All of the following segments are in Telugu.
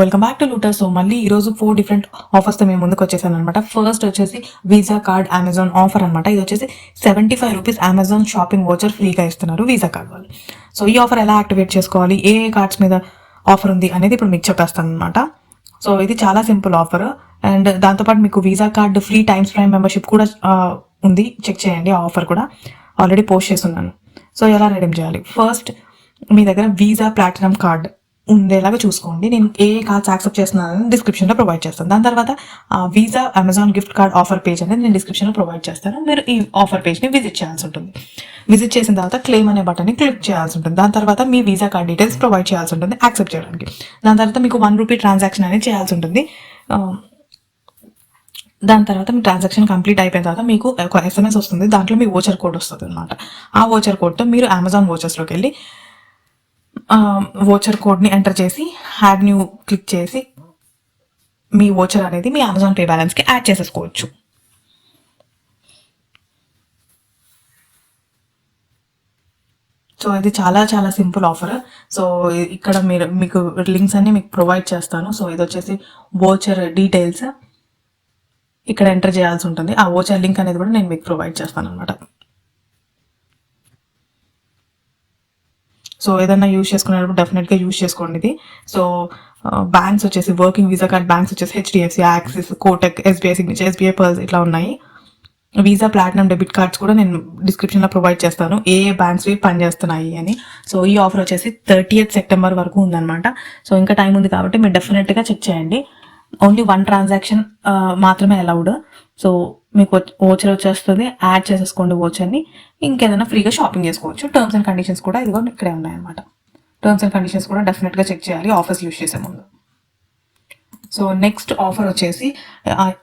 Welcome back to Lotus. So మళ్ళీ ఈరోజు 4 డిఫరెంట్ ఆఫర్స్తో మేము ముందుకు వచ్చేసాను అనమాట. ఫస్ట్ వచ్చేసి వీసా కార్డ్ అమెజాన్ ఆఫర్ అనమాట. ఇది వచ్చేసి ₹75 అమెజాన్ షాపింగ్ వోచర్ ఫ్రీగా ఇస్తున్నారు వీసా కార్డ్ వాళ్ళు. సో ఈ ఆఫర్ ఎలా యాక్టివేట్ చేసుకోవాలి, ఏ కార్డ్స్ మీద ఆఫర్ ఉంది అనేది ఇప్పుడు మీకు చెప్పేస్తాను అనమాట. సో ఇది చాలా సింపుల్ ఆఫర్. అండ్ దాంతోపాటు మీకు visa card free times prime membership కూడా ఉంది. చెక్ చేయండి, ఆ ఆఫర్ కూడా ఆల్రెడీ పోస్ట్ చేస్తున్నాను. సో ఎలా రెడీమ్ చేయాలి, ఫస్ట్ మీ దగ్గర వీసా ప్లాటినం కార్డ్ ఉండేలాగా చూసుకోండి. నేను ఏ కార్డ్స్ యాక్సెప్ట్ చేస్తున్నానని డిస్క్రిప్షన్లో ప్రొవైడ్ చేస్తాను. దాని తర్వాత visa Amazon gift card offer page అనేది నేను డిస్క్రిప్షన్లో ప్రొవైడ్ చేస్తాను. మీరు ఈ ఆఫర్ పేజ్ని విజిట్ చేయాల్సి ఉంటుంది. విజిట్ చేసిన తర్వాత క్లెయిమ్ అనే బటన్ని క్లిక్ చేయాల్సి ఉంటుంది. దాని తర్వాత మీ వీసా కార్డ్ డీటెయిల్స్ ప్రొవైడ్ చేయాల్సి ఉంటుంది యాక్సెప్ట్ చేయడానికి. దాని తర్వాత మీకు ₹1 ట్రాన్సాక్షన్ అనేది చేయాల్సి ఉంటుంది. దాని తర్వాత మీ ట్రాన్సాక్షన్ కంప్లీట్ అయిపోయిన తర్వాత మీకు ఒక SMS వస్తుంది. దాంట్లో మీ వోచర్ కోడ్ వస్తుంది అనమాట. ఆ వోచర్ కోడ్తో మీరు అమెజాన్ వోచర్స్లోకి వెళ్ళి వోచర్ కోడ్ని ఎంటర్ చేసి యాడ్ న్యూ క్లిక్ చేసి మీ వోచర్ అనేది మీ అమెజాన్ పే బ్యాలెన్స్కి యాడ్ చేసేసుకోవచ్చు. సో ఇది చాలా చాలా సింపుల్ ఆఫర్. సో ఇక్కడ మీకు లింక్స్ అన్ని మీకు ప్రొవైడ్ చేస్తాను. సో ఇది వచ్చేసి వోచర్ డీటెయిల్స్ ఇక్కడ ఎంటర్ చేయాల్సి ఉంటుంది. ఆ వోచర్ లింక్ అనేది కూడా నేను మీకు ప్రొవైడ్ చేస్తాను అనమాట. సో ఏదైనా యూజ్ చేసుకునేటప్పుడు డెఫినెట్గా యూజ్ చేసుకోండి ఇది. సో బ్యాంక్స్ వచ్చేసి వర్కింగ్ వీసా కార్డ్ బ్యాంక్స్ వచ్చేసి HDFC, axis, Kotak, SBI signature, SBI pearls ఇట్లా ఉన్నాయి. వీసా ప్లాటినం డెబిట్ కార్డ్స్ కూడా నేను డిస్క్రిప్షన్లో ప్రొవైడ్ చేస్తాను, ఏ బ్యాంక్స్వి పనిచేస్తున్నాయి అని. సో ఈ ఆఫర్ వచ్చేసి 30th సెప్టెంబర్ వరకు ఉందన్నమాట. సో ఇంకా టైం ఉంది కాబట్టి మీరు డెఫినెట్గా చెక్ చేయండి. ఓన్లీ 1 ట్రాన్సాక్షన్ మాత్రమే అలౌడ్. సో మీకు వోచర్ వచ్చేస్తుంది, యాడ్ చేసేసుకోండి వోచర్ని. ఇంకేదైనా ఫ్రీగా షాపింగ్ చేసుకోవచ్చు. టర్మ్స్ అండ్ కండిషన్స్ కూడా ఇదిగో ఇక్కడే ఉన్నాయన్నమాట. టర్మ్స్ అండ్ కండిషన్స్ కూడా డెఫినెట్గా చెక్ చేయాలి ఆఫర్స్ యూజ్ చేసే ముందు. సో నెక్స్ట్ ఆఫర్ వచ్చేసి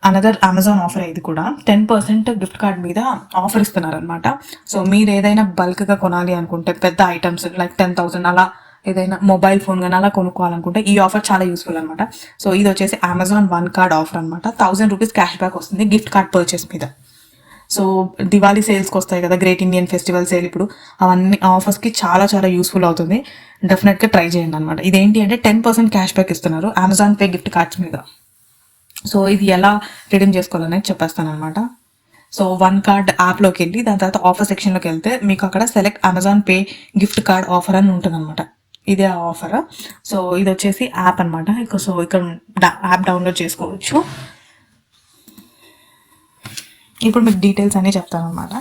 అనదర్ అమెజాన్ ఆఫర్. ఇది కూడా 10% గిఫ్ట్ కార్డ్ మీద ఆఫర్ ఇస్తున్నారనమాట. సో మీరు ఏదైనా బల్క్గా కొనాలి అనుకుంటే, పెద్ద ఐటమ్స్ లైక్ 10,000 అలా ఏదైనా మొబైల్ ఫోన్ కానీ అలా కొనుక్కోవాలనుకుంటే ఈ ఆఫర్ చాలా యూస్ఫుల్ అనమాట. సో ఇది వచ్చేసి అమెజాన్ 1 కార్డ్ ఆఫర్ అనమాట. ₹1000 క్యాష్ బ్యాక్ వస్తుంది గిఫ్ట్ కార్డ్ పర్చేస్ మీద. సో దివాళీ సేల్స్కి వస్తాయి కదా, గ్రేట్ ఇండియన్ ఫెస్టివల్ సేల్, ఇప్పుడు అవన్నీ ఆఫర్స్కి చాలా చాలా యూస్ఫుల్ అవుతుంది. డెఫినెట్గా ట్రై చేయండి అనమాట. ఇదేంటి అంటే 10% క్యాష్ బ్యాక్ ఇస్తున్నారు అమెజాన్ పే గిఫ్ట్ కార్డ్స్ మీద. సో ఇది ఎలా రిడీమ్ చేసుకోవాలనేది చెప్పేస్తాను అనమాట. సో 1 కార్డ్ యాప్లోకి వెళ్ళి దాని తర్వాత ఆఫర్ సెక్షన్లోకి వెళ్తే మీకు అక్కడ select Amazon pay gift card offer అని ఉంటుంది అనమాట. ఇదే ఆ ఆఫర్. సో ఇది వచ్చేసి యాప్ అనమాట. సో ఇక్కడ యాప్ డౌన్లోడ్ చేసుకోవచ్చు. ఇప్పుడు మీకు డీటెయిల్స్ అన్నీ చెప్తాను అనమాట.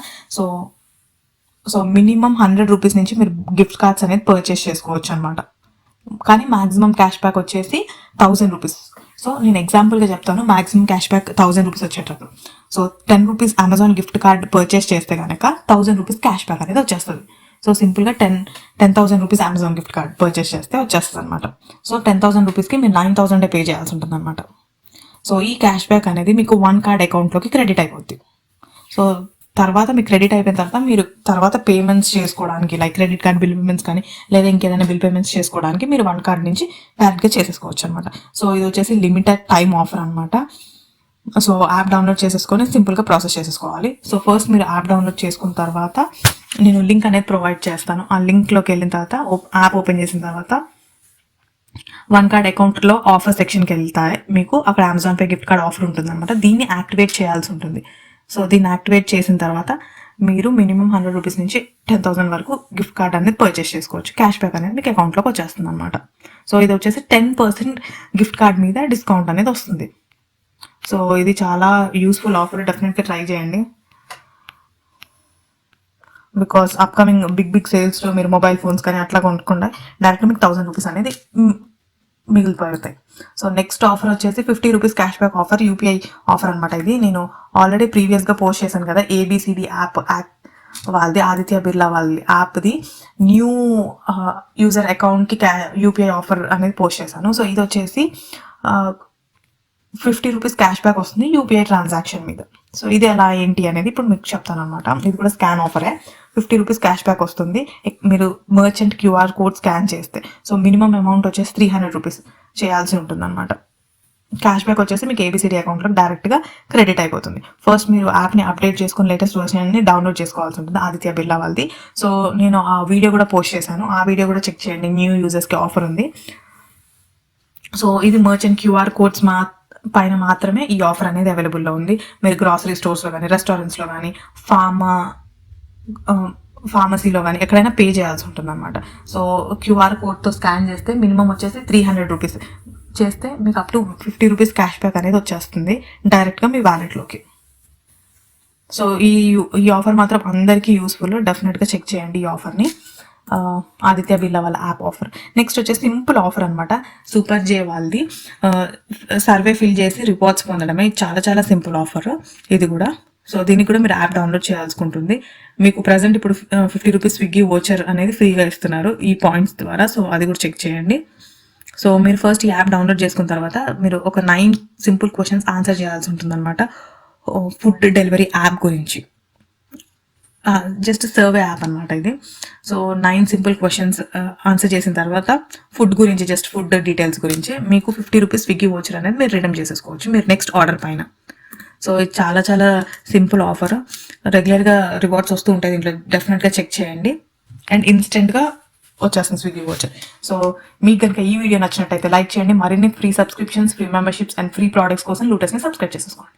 సో మినిమం ₹100 నుంచి మీరు గిఫ్ట్ కార్డ్స్ అనేది పర్చేస్ చేసుకోవచ్చు అనమాట. కానీ మ్యాక్సిమం క్యాష్ బ్యాక్ వచ్చేసి ₹1000. సో నేను ఎగ్జాంపుల్గా చెప్తాను, మ్యాక్సిమం క్యాష్ బ్యాక్ ₹1000 వచ్చేటట్టు. So ₹10 Amazon gift card purchase చేస్తే కనుక ₹1000 క్యాష్ బ్యాక్ అనేది వచ్చేస్తుంది. సో సింపుల్గా 10,000 అమెజాన్ గిఫ్ట్ కార్డ్ పర్చేస్ చేస్తే వచ్చేస్తుంది అనమాట. సో ₹10,000కి మీరు 9,000 పే చేయాల్సి ఉంటుంది అనమాట. సో ఈ క్యాష్ బ్యాక్ అనేది మీకు 1 కార్డ్ అకౌంట్లోకి క్రెడిట్ అయిపోద్ది. సో తర్వాత మీకు క్రెడిట్ అయిపోయిన తర్వాత మీరు తర్వాత పేమెంట్స్ చేసుకోవడానికి, like credit card bill payments కానీ లేదా ఇంకేదైనా బిల్ పేమెంట్స్ చేసుకోవడానికి మీరు 1 కార్డ్ నుంచి డైరెక్ట్గా చేసేసుకోవచ్చు అనమాట. సో ఇది వచ్చేసి లిమిటెడ్ టైం ఆఫర్ అనమాట. సో యాప్ డౌన్లోడ్ చేసేసుకొని సింపుల్గా ప్రాసెస్ చేసేసుకోవాలి. సో ఫస్ట్ మీరు యాప్ డౌన్లోడ్ చేసుకున్న తర్వాత నేను లింక్ అనేది ప్రొవైడ్ చేస్తాను. ఆ లింక్లోకి వెళ్ళిన తర్వాత యాప్ ఓపెన్ చేసిన తర్వాత 1 కార్డ్ అకౌంట్లో ఆఫర్ సెక్షన్కి వెళ్తాయి. మీకు అక్కడ Amazon pay gift card offer ఉంటుంది అనమాట. దీన్ని యాక్టివేట్ చేయాల్సి ఉంటుంది. సో దీన్ని యాక్టివేట్ చేసిన తర్వాత మీరు మినిమం ₹100 నుంచి 10,000 వరకు గిఫ్ట్ కార్డ్ అనేది పర్చేస్ చేసుకోవచ్చు. క్యాష్ బ్యాక్ అనేది మీకు అకౌంట్లోకి వచ్చేస్తుంది అనమాట. సో ఇది వచ్చేసి 10% గిఫ్ట్ కార్డ్ మీద డిస్కౌంట్ అనేది వస్తుంది. సో ఇది చాలా యూస్ఫుల్ ఆఫర్, డెఫినెట్గా ట్రై చేయండి. బికాస్ అప్కమింగ్ బిగ్ సేల్స్లో మీరు మొబైల్ ఫోన్స్ కానీ అట్లా కొనుక్కుండా డైరెక్ట్గా మీకు ₹1000 అనేది మిగిలిపోతాయి. సో నెక్స్ట్ ఆఫర్ వచ్చేసి ₹50 cash back offer, UPI offer అనమాట. ఇది నేను ఆల్రెడీ ప్రీవియస్గా పోస్ట్ చేశాను కదా, ABCD యాప్ వాళ్ళది, ఆదిత్య బిర్లా వాళ్ళది యాప్ది న్యూ యూజర్ అకౌంట్కి UPI ఆఫర్ అనేది పోస్ట్ చేశాను. సో ఇది వచ్చేసి ₹50 క్యాష్ బ్యాక్ వస్తుంది UPI ట్రాన్సాక్షన్ మీద. సో ఇది ఎలా ఏంటి అనేది ఇప్పుడు మీకు చెప్తాను అనమాట. ఇది కూడా స్కాన్ ఆఫరే. ₹50 క్యాష్ బ్యాక్ వస్తుంది మీరు మర్చెంట్ QR కోడ్ స్కాన్ చేస్తే. సో మినిమం అమౌంట్ వచ్చేసి ₹300 చేయాల్సి ఉంటుంది అనమాట. క్యాష్ బ్యాక్ వచ్చేసి మీకు ABCD అకౌంట్లోకి డైరెక్ట్గా క్రెడిట్ అయిపోతుంది. ఫస్ట్ మీరు యాప్ని అప్డేట్ చేసుకుని లేటెస్ట్ వర్షన్ని డౌన్లోడ్ చేసుకోవాల్సి ఉంటుంది ఆదిత్య బిర్లా వాళ్ళది. సో నేను ఆ వీడియో కూడా పోస్ట్ చేశాను, ఆ వీడియో కూడా చెక్ చేయండి. న్యూ యూజర్స్కి ఆఫర్ ఉంది. సో ఇది మర్చెంట్ క్యూఆర్ కోడ్స్ పైన మాత్రమే ఈ ఆఫర్ అనేది అవైలబుల్లో ఉంది. మీరు గ్రాసరీ స్టోర్స్లో కానీ, రెస్టారెంట్స్లో కానీ, ఫార్మసీలో కానీ ఎక్కడైనా పే చేయాల్సి ఉంటుంది అనమాట. సో క్యూఆర్ కోడ్తో స్కాన్ చేస్తే మినిమం వచ్చేసి 300 రూపీస్ చేస్తే మీకు up to 50 rupees cash back అనేది వచ్చేస్తుంది డైరెక్ట్గా మీ వ్యాలెట్లోకి. సో ఈ ఆఫర్ మాత్రం అందరికీ యూస్ఫుల్. డెఫినెట్గా చెక్ చేయండి ఈ ఆఫర్ని. ఆదిత్య బిర్లా వాళ్ళ యాప్ ఆఫర్. నెక్స్ట్ వచ్చేసి సింపుల్ ఆఫర్ అనమాట. సూపర్ జే వాళ్ళది సర్వే ఫిల్ చేసి రివార్డ్స్ పొందడమే. చాలా చాలా సింపుల్ ఆఫర్ ఇది కూడా. సో దీనికి కూడా మీరు యాప్ డౌన్లోడ్ చేయాల్సి ఉంటుంది. మీకు ప్రజెంట్ ఇప్పుడు 50 రూపీస్ స్విగ్గీ వోచర్ అనేది ఫ్రీగా ఇస్తున్నారు ఈ పాయింట్స్ ద్వారా. సో అది కూడా చెక్ చేయండి. సో మీరు ఫస్ట్ ఈ యాప్ డౌన్లోడ్ చేసుకున్న తర్వాత మీరు ఒక 9 సింపుల్ క్వశ్చన్స్ ఆన్సర్ చేయాల్సి ఉంటుంది అనమాట. ఫుడ్ డెలివరీ యాప్ గురించి, జస్ట్ సర్వే యాప్ అనమాట ఇది. సో 9 సింపుల్ క్వశ్చన్స్ ఆన్సర్ చేసిన తర్వాత ఫుడ్ గురించి, జస్ట్ ఫుడ్ డీటెయిల్స్ గురించి మీకు 50 రూపీస్ స్విగ్గీ వోచర్ అనేది మీరు రిడీమ్ చేసేసుకోవచ్చు మీరు నెక్స్ట్ ఆర్డర్ పైన. సో ఇది చాలా చాలా సింపుల్ ఆఫర్. రెగ్యులర్గా రివార్డ్స్ వస్తూ ఉంటాయి దీంట్లో. డెఫినెట్గా చెక్ చేయండి అండ్ ఇన్స్టెంట్గా వచ్చేస్తుంది స్విగ్గీ వోచర్. సో మీకు కనుక ఈ వీడియో నచ్చినట్టయితే లైక్ చేయండి. మరిన్ని free subscriptions, free memberships and free products కోసం లూటస్ని సబ్స్క్రైబ్ చేసేసుకోండి.